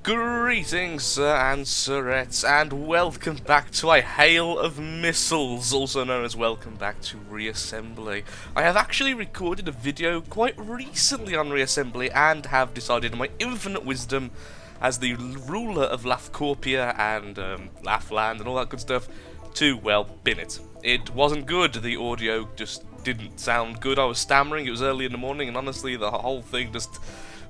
Greetings, sir and sirettes, and welcome back to a hail of missiles, also known as welcome back to Reassembly. I have actually recorded a video quite recently on Reassembly and have decided in my infinite wisdom as the ruler of Laughpia and Laughland and all that good stuff to, well, bin it. It wasn't good, the audio just didn't sound good, I was stammering, it was early in the morning, and honestly the whole thing just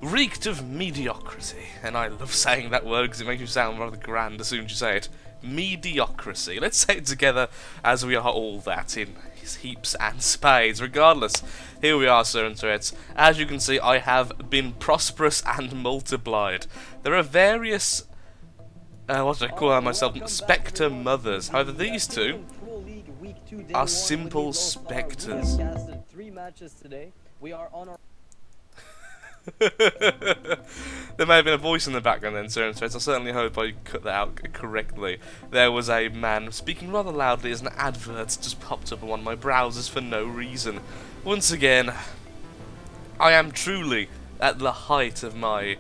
reeked of mediocrity. And I love saying that word because it makes you sound rather grand as soon as you say it. Mediocrity. Let's say it together as we are all that in heaps and spades. Regardless, here we are, sir and sirettes. As you can see, I have been prosperous and multiplied. There are various, what do I call myself, Spectre mothers. However, these two are simple spectres. There may have been a voice in the background then, sir and sirettes. I certainly hope I cut that out correctly. There was a man speaking rather loudly as an advert just popped up on one of my browsers for no reason. Once again, I am truly at the height of my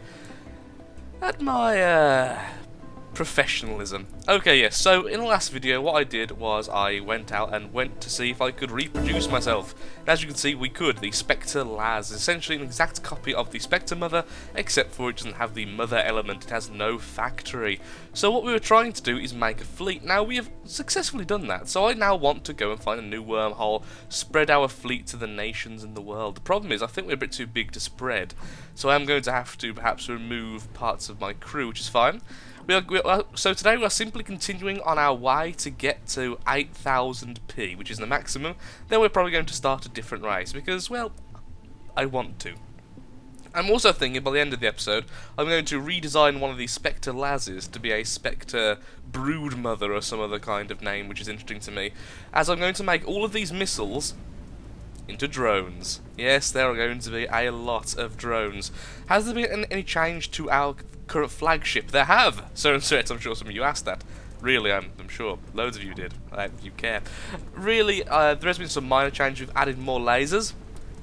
professionalism. Okay, yes, so in the last video what I did was I went out and went to see if I could reproduce myself. And as you can see, we could. The Spectre Laz is essentially an exact copy of the Spectre Mother, except for it doesn't have the mother element, it has no factory. So what we were trying to do is make a fleet. Now we have successfully done that, so I now want to go and find a new wormhole, spread our fleet to the nations in the world. The problem is I think we're a bit too big to spread, so I'm going to have to perhaps remove parts of my crew, which is fine. So today we are simply continuing on our way to get to 8000p, which is the maximum. Then we're probably going to start a different race, because, well, I want to. I'm also thinking by the end of the episode, I'm going to redesign one of these Spectre Lazes to be a Spectre Broodmother or some other kind of name, which is interesting to me, as I'm going to make all of these missiles into drones. Yes, there are going to be a lot of drones. Has there been any change to our current flagship? There have! Sir and sirettes, I'm sure some of you asked that. Really, I'm sure loads of you did. You care. Really, there has been some minor change. We've added more lasers,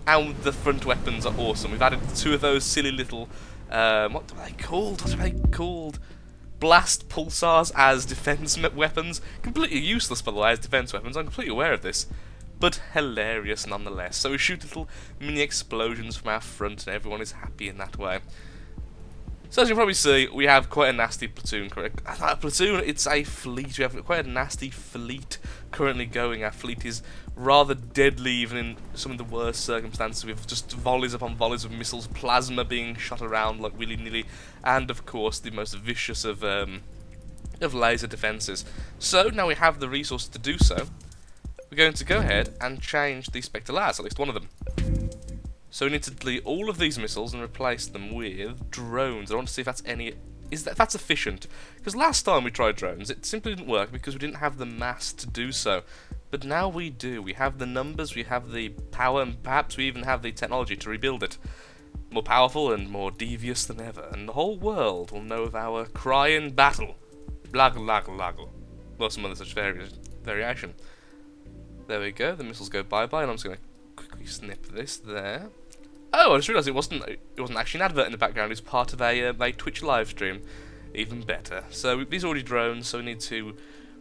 and the front weapons are awesome. We've added two of those silly little, what are they called? Blast pulsars as defense weapons. Completely useless, by the way, as defense weapons. I'm completely aware of this, but hilarious nonetheless. So we shoot little mini explosions from our front and everyone is happy in that way. So as you can probably see, we have quite a nasty platoon. Platoon, it's a fleet. We have quite a nasty fleet currently going. Our fleet is rather deadly even in some of the worst circumstances. We have just volleys upon volleys of missiles, plasma being shot around like willy-nilly, and of course the most vicious of laser defences. So now we have the resources to do so. We're going to go ahead and change the Spectre Laz, at least one of them. So we need to delete all of these missiles and replace them with drones. I want to see if that's if that's efficient. Because last time we tried drones, it simply didn't work because we didn't have the mass to do so. But now we do. We have the numbers, we have the power, and perhaps we even have the technology to rebuild it. More powerful and more devious than ever. And the whole world will know of our cry in battle. Blaggle, laggle, laggle. Or some other such variation. There we go, the missiles go bye-bye, and I'm just going to quickly snip this there. Oh, I just realised it wasn't actually an advert in the background, it's part of a Twitch live stream. Even better. So these are already drones, so we need to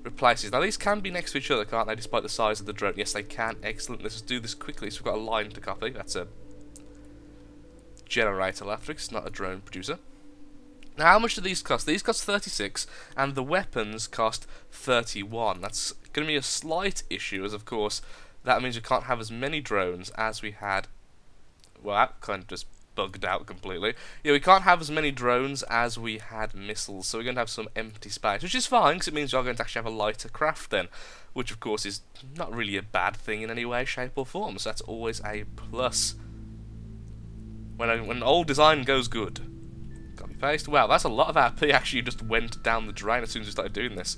replace these. Now these can be next to each other, can't they, despite the size of the drone? Yes, they can. Excellent. Let's just do this quickly. So we've got a line to copy. That's a generator laughter, it's not a drone producer. Now how much do these cost? These cost 36, and the weapons cost 31. That's going to be a slight issue, as of course that means we can't have as many drones as we had. Well, that kind of just bugged out completely. Yeah, we can't have as many drones as we had missiles, so we're going to have some empty space, which is fine, because it means we're going to actually have a lighter craft then, which of course is not really a bad thing in any way, shape or form, so that's always a plus. When old design goes good. Copy paste. Wow, that's a lot of RP actually just went down the drain as soon as we started doing this.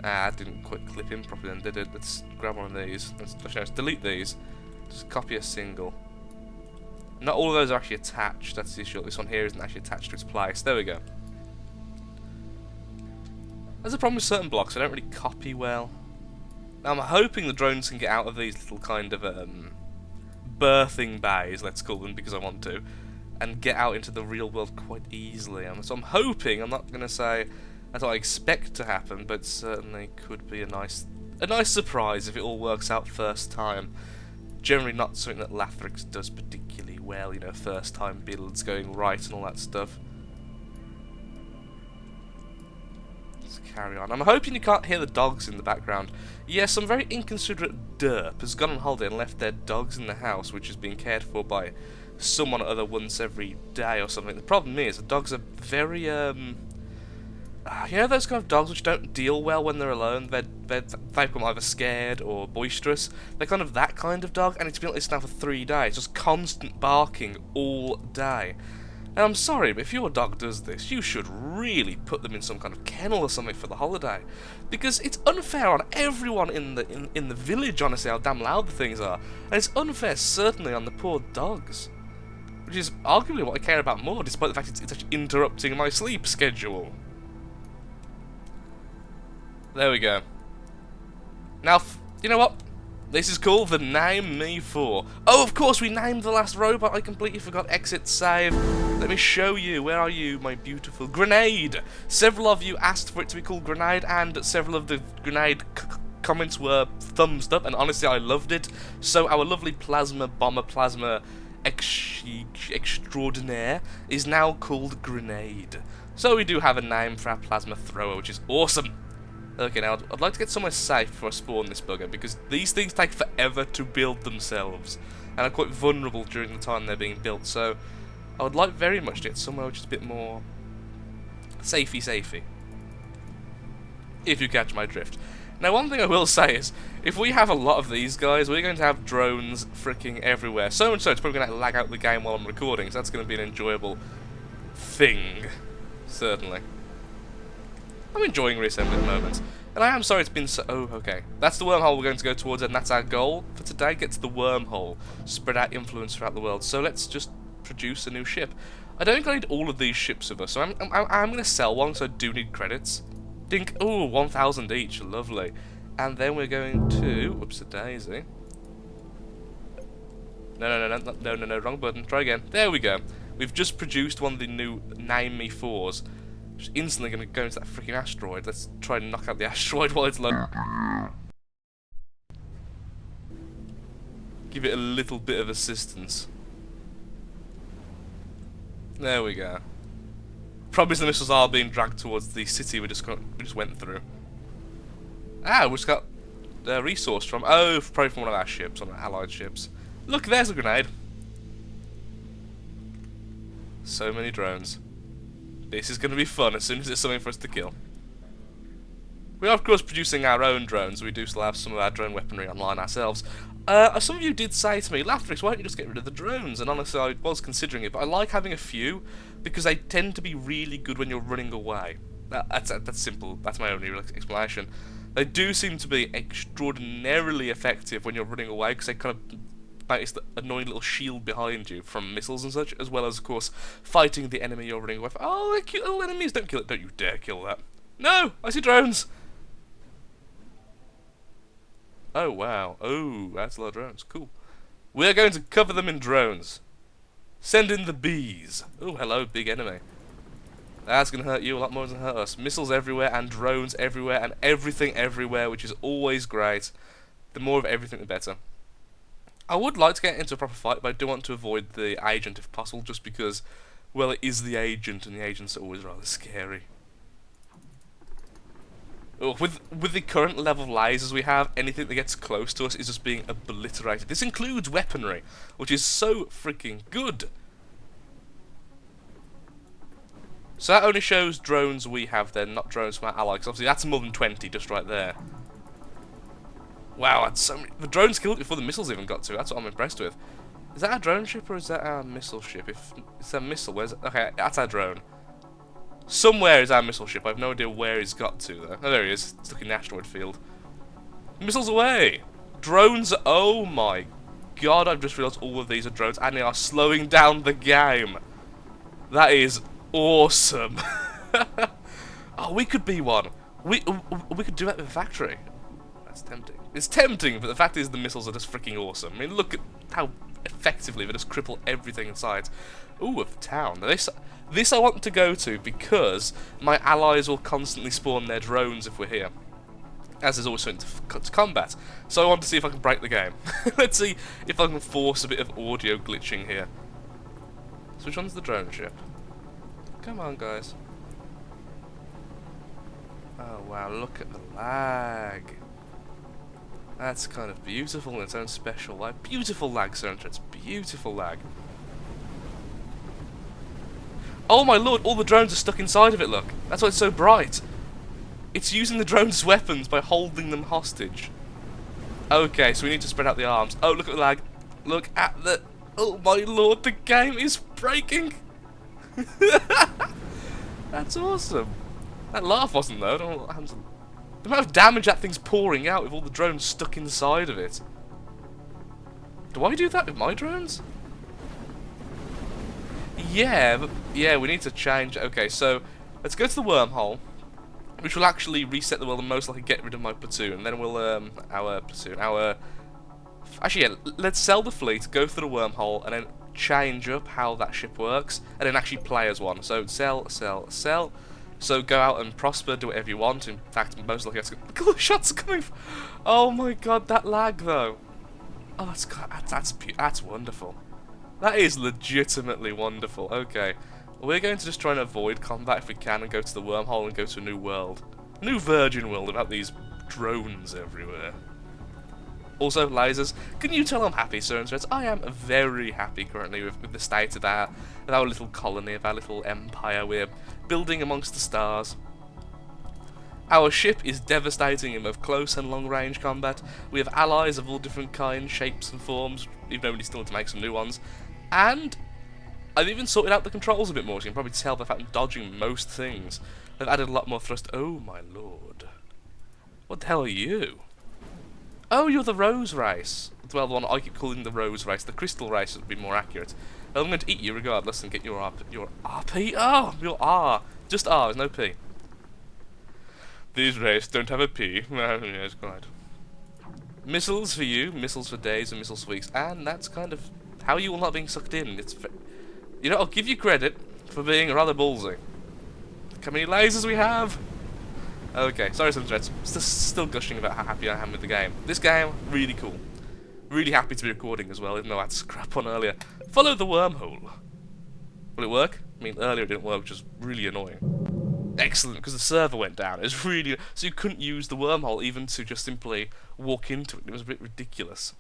I didn't quite clip in properly then, did it? Let's grab one of these. Let's delete these. Just copy a single. Not all of those are actually attached, that's the issue. This one here isn't actually attached to its place. There we go. There's a problem with certain blocks, they don't really copy well. Now I'm hoping the drones can get out of these little kind of birthing bays, let's call them, because I want to. and get out into the real world quite easily. And so I'm hoping, I'm not going to say that's what I expect to happen, but certainly could be a nice surprise if it all works out first time. Generally not something that Lathrix does particularly well, you know, first time builds going right and all that stuff. Let's carry on. I'm hoping you can't hear the dogs in the background. Yes, some very inconsiderate derp has gone on holiday and left their dogs in the house, which is being cared for by someone or other once every day or something. The problem is, the dogs are very, you know those kind of dogs which don't deal well when they're alone? They become either scared or boisterous. They're kind of that kind of dog, and it's been like this now for 3 days, just constant barking all day. And I'm sorry, but if your dog does this, you should really put them in some kind of kennel or something for the holiday, because it's unfair on everyone in the village. Honestly, how damn loud the things are, and it's unfair certainly on the poor dogs, which is arguably what I care about more, despite the fact it's actually interrupting my sleep schedule. There we go. Now, you know what? This is called the Name Me 4. Oh, of course, we named the last robot. I completely forgot. Exit, save. Let me show you. Where are you, my beautiful Grenade? Several of you asked for it to be called Grenade, and several of the Grenade comments were thumbs up, and honestly, I loved it. So our lovely Plasma Bomber Plasma Extraordinaire is now called Grenade. So we do have a name for our Plasma Thrower, which is awesome. Okay, now I'd like to get somewhere safe before I spawn this bugger, because these things take forever to build themselves, and are quite vulnerable during the time they're being built, so I would like very much to get somewhere which is a bit more safey. If you catch my drift. Now, one thing I will say is, if we have a lot of these guys, we're going to have drones freaking everywhere. So much so, it's probably going to lag out the game while I'm recording, so that's going to be an enjoyable thing. Certainly. I'm enjoying Reassembly at the moment. And I am sorry it's been so... Oh, okay. That's the wormhole we're going to go towards, and that's our goal for today. Get to the wormhole. Spread out influence throughout the world. So let's just produce a new ship. I don't think I need all of these ships with us, so I'm going to sell one, so I do need credits. Dink. Oh, 1,000 each. Lovely. And then we're going to... Whoops-a-daisy. No, wrong button. Try again. There we go. We've just produced one of the new Name Me 4s. Just instantly going to go into that freaking asteroid. Let's try and knock out the asteroid while it's low. Give it a little bit of assistance. There we go. Probably the missiles are being dragged towards the city we just went through. Ah, we just got a resource from... Oh, probably from one of our ships, one of our allied ships. Look, there's a grenade. So many drones. This is going to be fun as soon as there's something for us to kill. We are, of course, producing our own drones. We do still have some of our drone weaponry online ourselves. Some of you did say to me, Lathrix, why don't you just get rid of the drones? And honestly, I was considering it, but I like having a few, because they tend to be really good when you're running away. That's simple. That's my only real explanation. They do seem to be extraordinarily effective when you're running away, because they kind of notice the annoying little shield behind you from missiles and such, as well as, of course, fighting the enemy you're running away from. Oh, they're cute little enemies. Don't kill it. Don't you dare kill that. No! I see drones! Oh, wow. Oh, that's a lot of drones. Cool. We're going to cover them in drones. Send in the bees. Oh, hello, big enemy. That's going to hurt you a lot more than hurt us. Missiles everywhere, and drones everywhere, and everything everywhere, which is always great. The more of everything, the better. I would like to get into a proper fight, but I do want to avoid the agent if possible, just because, well, it is the agent, and the agents are always rather scary. With the current level of lasers we have, anything that gets close to us is just being obliterated. This includes weaponry, which is so freaking good. So that only shows drones we have then, not drones from our allies. Obviously, that's more than 20 just right there. Wow, that's so many. The drones killed before the missiles even got to it. That's what I'm impressed with. Is that our drone ship or is that our missile ship? If it's a missile, where's it? Okay, that's our drone. Somewhere is our missile ship. I have no idea where he's got to, though. Oh, there he is. Stuck in the asteroid field. Missiles away! Drones, oh my god, I've just realised all of these are drones, and they are slowing down the game. That is awesome. Oh, we could be one. We could do that with a factory. That's tempting. It's tempting, but the fact is the missiles are just freaking awesome. I mean, look at how effectively, they just cripple everything inside. Ooh, of the town. This I want to go to because my allies will constantly spawn their drones if we're here, as there's always something to combat. So I want to see if I can break the game. Let's see if I can force a bit of audio glitching here. So which one's the drone ship? Come on, guys. Oh wow, look at the lag. That's kind of beautiful in its own special way. Beautiful lag, sir. It's beautiful lag. Oh my lord, all the drones are stuck inside of it, look. That's why it's so bright. It's using the drones as weapons by holding them hostage. Okay, so we need to spread out the arms. Oh, look at the lag. Look at the... Oh my lord, the game is breaking. That's awesome. That laugh wasn't though. I don't know what happens. The amount of damage that thing's pouring out with all the drones stuck inside of it. Do I do that with my drones? Yeah, but yeah, we need to change. Okay, so let's go to the wormhole, which will actually reset the world and most likely get rid of my platoon. And then we'll actually, yeah, let's sell the fleet, go through the wormhole, and then change up how that ship works, and then actually play as one. So sell, sell, sell. So go out and prosper, do whatever you want. In fact, most likely, look at the shots coming. Oh my god, that lag though. Oh, that's wonderful. That is legitimately wonderful. Okay, we're going to just try and avoid combat if we can, and go to the wormhole and go to a new world, a new virgin world about these drones everywhere. Also, lasers. Can you tell I'm happy, sir and sirs? I am very happy currently with the state of our little colony, of our little empire we're building amongst the stars. Our ship is devastating in both close and long-range combat. We have allies of all different kinds, shapes and forms, even though we still need to make some new ones. And I've even sorted out the controls a bit more, so you can probably tell by the fact I'm dodging most things. They've added a lot more thrust. Oh my lord. What the hell are you? Oh, you're the Rose Race. Well, the one I keep calling the Rose Race. The Crystal Race would be more accurate. I'm going to eat you regardless and get your RP. Oh, your R. Just R, there's no P. These races don't have a P. Yes, quite. Missiles for you, missiles for days and missiles for weeks. And that's kind of how you will not being sucked in. You know, I'll give you credit for being rather ballsy. Look how many lasers we have. Okay, sorry, some threats. Still gushing about how happy I am with the game. This game, really cool. Really happy to be recording as well, even though I had to scrap on earlier. Follow the wormhole. Will it work? I mean, earlier it didn't work, which was really annoying. Excellent, because the server went down. It was really... So you couldn't use the wormhole even to just simply walk into it. It was a bit ridiculous.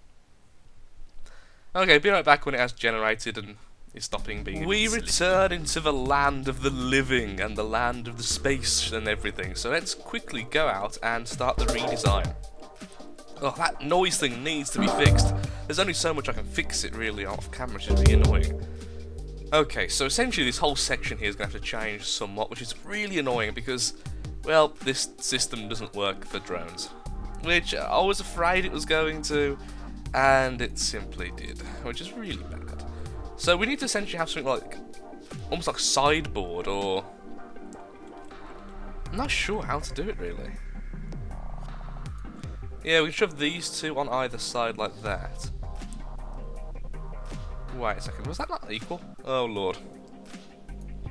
Okay, be right back when it has generated and is stopping being... We return into the land of the living and the land of the space and everything. So let's quickly go out and start the redesign. Oh, that noise thing needs to be fixed. There's only so much I can fix it really off camera, which is really annoying. Okay, so essentially this whole section here is going to have to change somewhat, which is really annoying because, well, this system doesn't work for drones. Which I was afraid it was going to, and it simply did, which is really bad. So we need to essentially have something like, almost like sideboard, or... I'm not sure how to do it really. Yeah, we can shove these two on either side like that. Wait a second, was that not equal? Oh lord.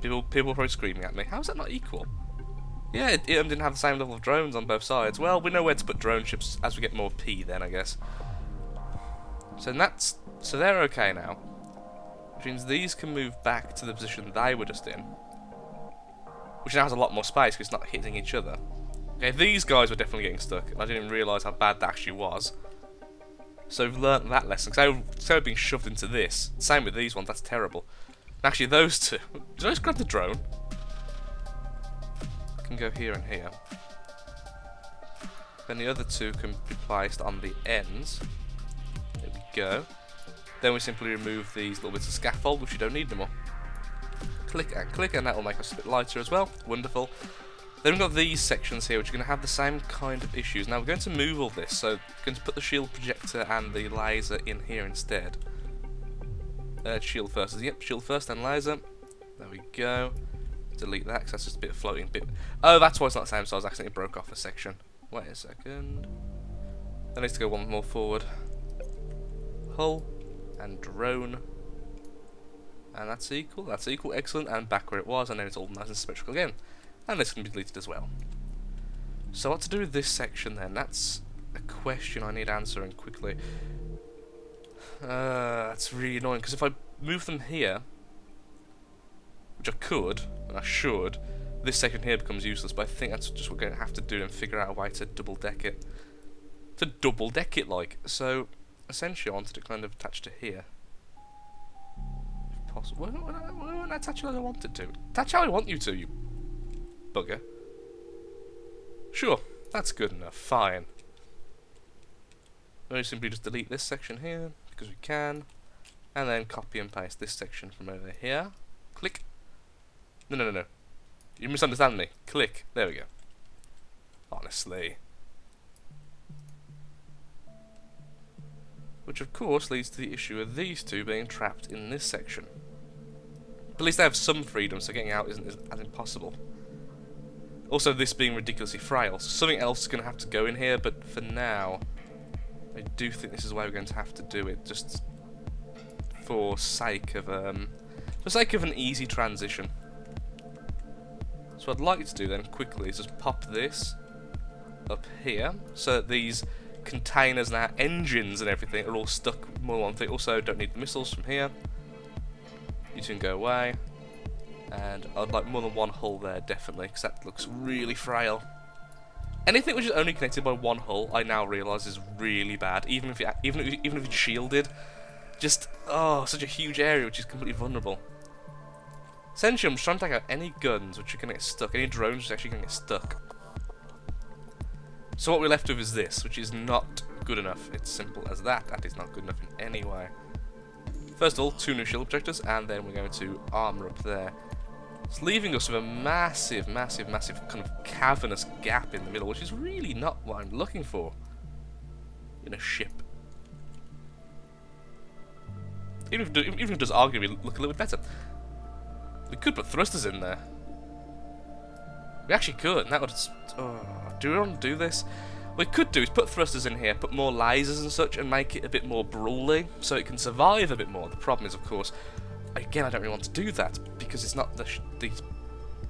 People are probably screaming at me. How is that not equal? Yeah, it didn't have the same level of drones on both sides. Well, we know where to put drone ships as we get more P then, I guess. So they're okay now. Which means these can move back to the position they were just in. Which now has a lot more space because it's not hitting each other. Okay, these guys were definitely getting stuck, and I didn't even realise how bad that actually was. So we've learnt that lesson, because they were being shoved into this. Same with these ones, that's terrible. And actually those two... Did I just grab the drone? I can go here and here. Then the other two can be placed on the ends. There we go. Then we simply remove these little bits of scaffold, which you don't need anymore. Click, and that will make us a bit lighter as well. Wonderful. Then we've got these sections here, which are going to have the same kind of issues. Now we're going to move all this, so we're going to put the shield projector and the laser in here instead. Shield first. Yep, shield first, then laser. There we go. Delete that, because that's just a bit of floating bit. Oh, that's why it's not the same size. I accidentally broke off a section. Wait a second. That needs to go one more forward. Hull. and drone. And that's equal, excellent, and back where it was, and then it's all nice and symmetrical again. And this can be deleted as well. So what to do with this section then? That's a question I need answering quickly. That's really annoying, because if I move them here, which I could, and I should, this section here becomes useless, but I think that's just what we're going to have to do and figure out a way to double deck it. To double deck it, like. So, essentially I wanted to kind of attach to here. If possible. Well, that's actually how I wanted to. That's how I want you to, you bugger. Sure, that's good enough, fine. We'll simply just delete this section here, because we can, and then copy and paste this section from over here. Click. No. You misunderstand me. Click. There we go. Honestly. Which of course leads to the issue of these two being trapped in this section. But at least they have some freedom, so getting out isn't as impossible. Also, this being ridiculously frail, so something else is going to have to go in here, but for now, I do think this is the way we're going to have to do it, just for sake of an easy transition. So what I'd like to do then, quickly, is just pop this up here, so that these containers and our engines and everything are all stuck more than one thing. Also, don't need the missiles from here. You two can go away. And I'd like more than one hull there, definitely, because that looks really frail. Anything which is only connected by one hull, I now realise is really bad. Even if it's shielded, just such a huge area which is completely vulnerable. Essentially, I'm just trying to take out any guns which are going to get stuck, any drones which are actually going to get stuck. So what we're left with is this, which is not good enough. It's simple as that. That is not good enough in any way. First of all, 2 new shield projectors, and then we're going to armour up there. It's leaving us with a massive kind of cavernous gap in the middle, which is really not what I'm looking for in a ship. Even if it does arguably look a little bit better. We could put thrusters in there. We actually could, and that would... do we want to do this? What we could do is put thrusters in here, put more lasers and such, and make it a bit more brawly, so it can survive a bit more. The problem is, of course, again, I don't really want to do that, because it's not the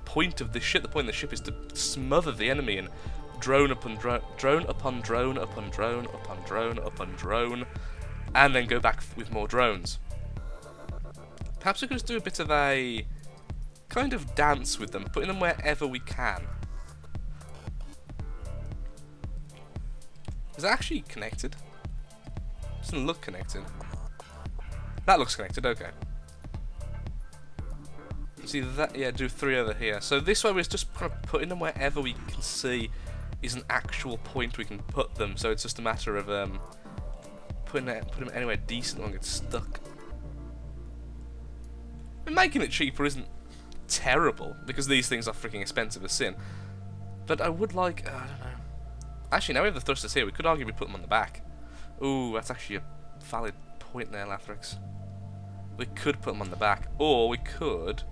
point of this ship. The point of the ship is to smother the enemy and drone upon drone, drone upon drone upon drone upon drone upon drone, and then go back with more drones. Perhaps we could just do a bit of a kind of dance with them, putting them wherever we can. Is that actually connected? Doesn't look connected. That looks connected, okay. See that? Yeah, do 3 over here. So this way we're just kind of putting them wherever we can see is an actual point we can put them. So it's just a matter of putting them anywhere decent and get stuck. And making it cheaper isn't terrible, because these things are freaking expensive as sin. But I would like, I don't know. Actually, now we have the thrusters here, we could arguably put them on the back. Ooh, that's actually a valid point there, Lathrix. We could put them on the back, or we could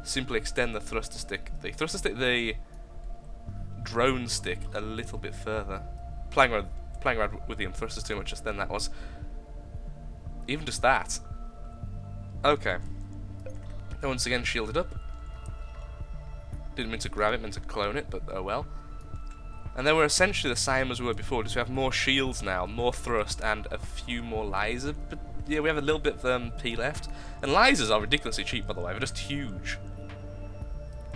simply extend the the drone stick a little bit further. Playing around with the thrusters too much just then, that was. Even just that. Okay. And once again, shielded up. Didn't mean to grab it, meant to clone it, but oh well. And then we're essentially the same as we were before, just we have more shields now, more thrust, and a few more lasers. But yeah, we have a little bit of P left. And lasers are ridiculously cheap, by the way, they're just huge.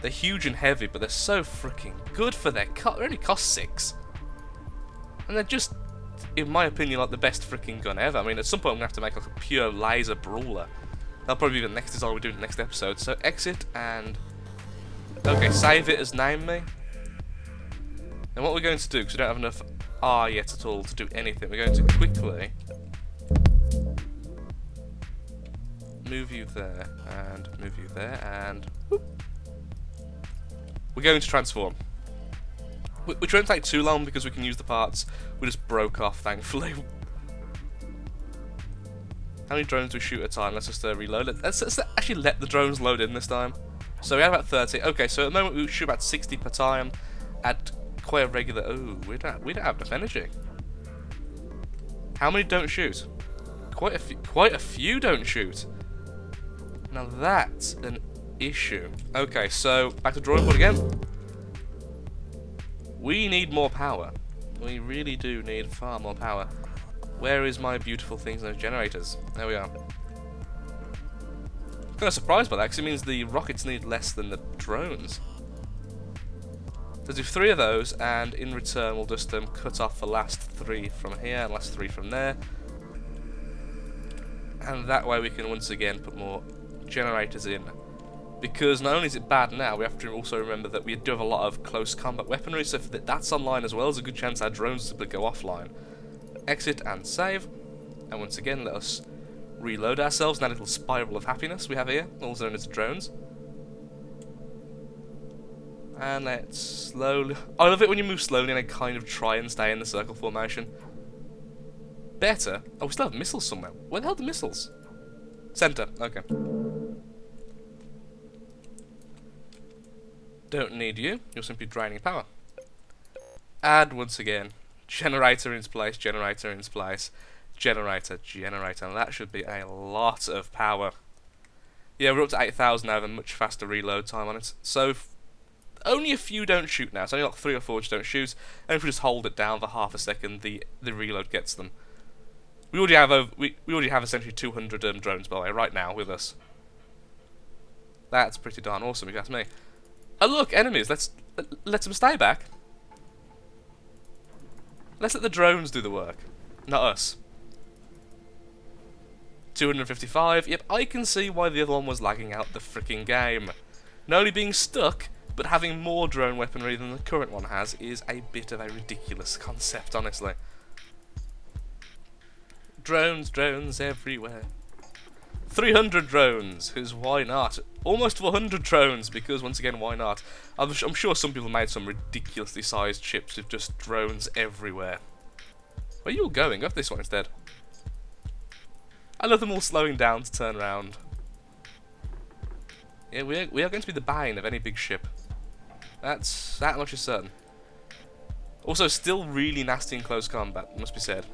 They're huge and heavy, but they're so freaking good for their cost. They only cost 6. And they're just, in my opinion, like the best freaking gun ever. I mean, at some point I'm going to have to make like a pure laser brawler. That'll probably be the next design we do in the next episode. So exit and... okay, save it as name me. And what we're going to do, because we don't have enough R yet at all to do anything, we're going to quickly move you there, and move you there, and whoop. We're going to transform. Which won't take too long because we can use the parts we just broke off, thankfully. How many drones do we shoot at a time? Let's just reload. Let's actually let the drones load in this time. So we have about 30. Okay, so at the moment we shoot about 60 per time at quite a regular... oh, we don't have enough energy. How many don't shoot? quite a few don't shoot. Now that's an issue. Okay, so back to drawing board again. We need more power. We really do need far more power. Where is my beautiful things and those generators? There we are. Kind of surprised by that because it means the rockets need less than the drones. Let's do 3 of those, and in return we'll just cut off the last 3 from here and last 3 from there. And that way we can once again put more generators in. Because not only is it bad now, we have to also remember that we do have a lot of close combat weaponry, so if that's online as well, there's a good chance our drones will go offline. Exit and save, and once again let us reload ourselves in that little spiral of happiness we have here, also known as drones. And let's slowly... I love it when you move slowly and I kind of try and stay in the circle formation. Better. Oh, we still have missiles somewhere. Where the hell are the missiles? Center. Okay. Don't need you. You're simply draining power. Add once again. Generator in its place. Generator in its place. Generator. Generator. And that should be a lot of power. Yeah, we're up to 8,000 now. Have a much faster reload time on it. So... only a few don't shoot now. It's only like 3 or 4 which don't shoot. And if we just hold it down for half a second, the reload gets them. We already have we already have essentially 200 drones by the way right now with us. That's pretty darn awesome, if you ask me. Oh look, enemies. Let's them stay back. Let's let the drones do the work, not us. 255. Yep, I can see why the other one was lagging out the freaking game. Not only being stuck, but having more drone weaponry than the current one has is a bit of a ridiculous concept, honestly. Drones, drones everywhere. 300 drones, because why not? Almost 400 drones, because once again, why not? I'm sure some people made some ridiculously sized ships with just drones everywhere. Where are you all going? Go for this one instead. I love them all slowing down to turn around. Yeah, we are going to be the bane of any big ship. That much is certain. Also, still really nasty in close combat, must be said.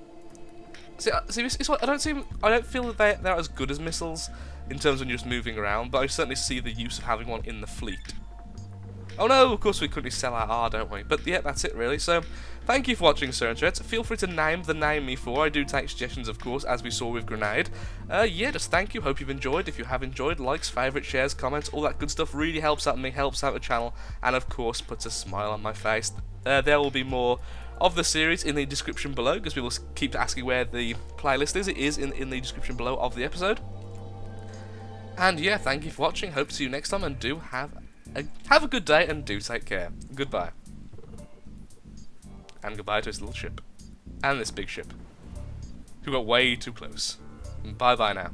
See, it's what I don't feel that they're as good as missiles in terms of just moving around, but I certainly see the use of having one in the fleet. Oh no, of course we couldn't sell our R, don't we? But yeah, that's it really. So, thank you for watching, Sir and Threats. Feel free to name me for. I do take suggestions, of course, as we saw with Grenade. Yeah, just thank you. Hope you've enjoyed. If you have enjoyed, likes, favourites, shares, comments, all that good stuff really helps out me, helps out the channel, and of course puts a smile on my face. There will be more of the series in the description below, because people keep asking where the playlist is. It is in the description below of the episode. And yeah, thank you for watching. Hope to see you next time, and do have a good day, and do take care. Goodbye. And goodbye to this little ship. And this big ship. Who got way too close. Bye bye now.